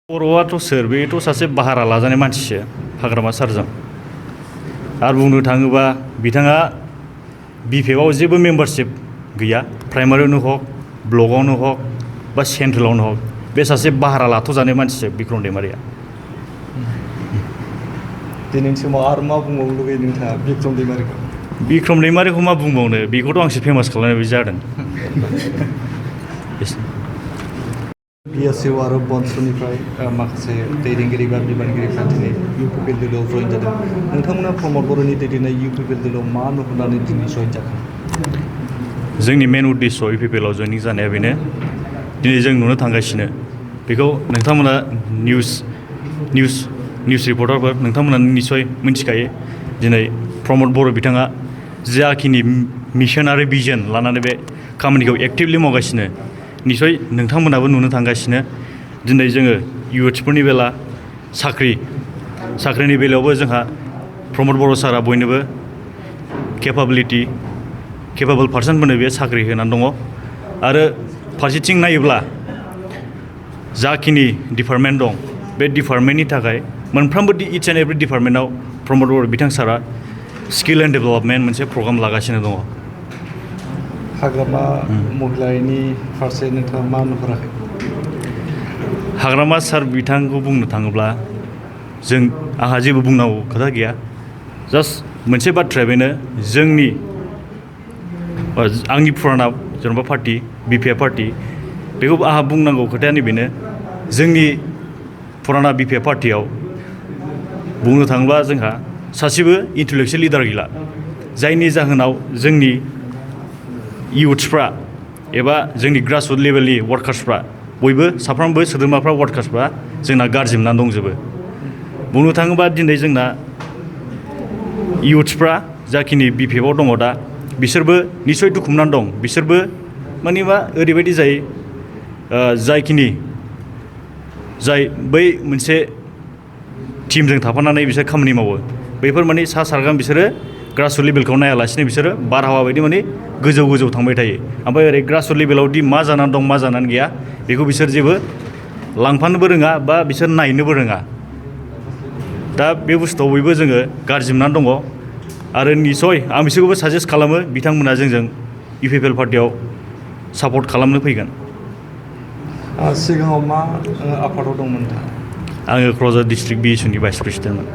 बर'आथ' सोर बेथ' सासे भारा लाजानाय मानसिसो हाग्रामा सारजों आरो बुंनो थाङोबा बिथाङा बिपिएफआव जेबो मेम्बारशिप गैया प्राइमारियावनो हक ब्लकआवनो हक बा सेन्ट्रेलावनो हक बे सासे भारा लाथ'जानाय मानसिसो बिक्रम दैमारिया। दिनैनि समाव आरो मा बुंबावनो लुगैयो नोंथाङा बिक्रम दैमारिखौ मा बुंबावनो बेखौथ' आंसो फेमास खालामनाय बायदि जादों। बिएसइउ आरो बनसनिफ्राय माखासे दैदेनगिरि बा बिबानगिरिफ्रा दिनै इउपिपिएल दोलोआव जयेन जादों। नोंथांमोना प्रमद बर'नि दैदेननाय इउपिपिएल दोलोआव मा नुहुरनानै दिनै जयेन जाखो? जोंनि मेन उद्देश्य इउपिपिएलआव जयनिं जानाया बेनो दिनै जों नुनो थांगासिनो बेखौ नोंथांमोना निउस रिपर्टारफोर नोंथांमोना निस्सय मिथिखायो दिनै प्रमद बर' बिथाङा जाखिनि मिशन आरो भिजन लानानै बे खामानिखौ एक्टिभलि मावगासिनो निस्सय नोंथांमोनाबो नुनो थांगासिनो दिनै जोङो इउथ्सफोरनि बेला साख्रिनि बेलायावबो जोंहा प्रमद बर' सारा बयनोबो केपाबल पार्सनफोरनो बे साख्रि होनानै दङ आरो फारसेथिं नायोब्ला जाखिनि डिपार्टमेन्ट दं बे डिपार्टमेन्टनि थाखाय मोनफ्रोमबो इच एन्ड एभ्रि डिपार्टमेन्टआव प्रमद बर' बिथां सारा स्किल एन्ड डेभेलपमेन्ट मोनसे प्रग्राम लागासिनो दङ। हाग्रामा महिलानि फारसे नोंथाङा मा नुहुराखै? हाग्रामा सार बिथांखौ बुंनो थाङोब्ला आंहा जेबो बुंनांगौ खोथा गैया। जास्ट मोनसे बाथ्राया बेनो आंनि फुराना जेनेबा पार्टि बिपिएफ पार्टि बेखौ आंहा बुंनांगौ खोथायानो बेनो जोंनि फुराना बिपिएफ पार्टियाव बुंनो थाङोब्ला जोंहा सासेबो इन्टेलेक्सुयेल लिडार गैला जायनि जाहोनाव जोंनि इउथ्सफ्रा एबा जोंनि ग्रासरुट लेभेलनि वार्कार्सफ्रा बयबो साफ्रोमबो सोद्रोमाफ्रा वार्कार्सफ्रा जोंना गाज्रि मोननानै दंजोबो। बुंनो थाङोबा दिनै जोंना इउथ्सफ्रा जाखिनि बिपिएफआव दङ दा बिसोरबो निस्सय दुखु मोननानै दं। बिसोरबो मानिबा ओरैबायदि जायो जाय बै मोनसे टिमजों थाफानानै बिसोर खामानि मावो बैफोर माने सा सारगाम बिसोरो ग्रासरुट लेभेलखौ नायालासिनो बिसोरो बारहावा बायदि माने गोजौ थांबाय थायो ओमफ्राय ओरै ग्रासरुट लेभेलावदि मा जानानै दं मा जानानै गैया बेखौ बिसोर जेबो लांफानोबो रोङा बा बिसोर नायनोबो रोङा। दा बे बुस्थुआव बयबो जोङो गाज्रि मोननानै दङ आरो निस्सय आं बिसोरखौबो साजेस्ट खालामो बिथांमोना जोंजों इउपिपिएल पार्टियाव सापर्ट खालामनो फैगोन। सिगाङाव मा आफादाव दंमोन नोंथाङा? आङो क'क्राझार डिस्ट्रिक्ट बिएसइउनि भाइस प्रेसिडेन्टमोन।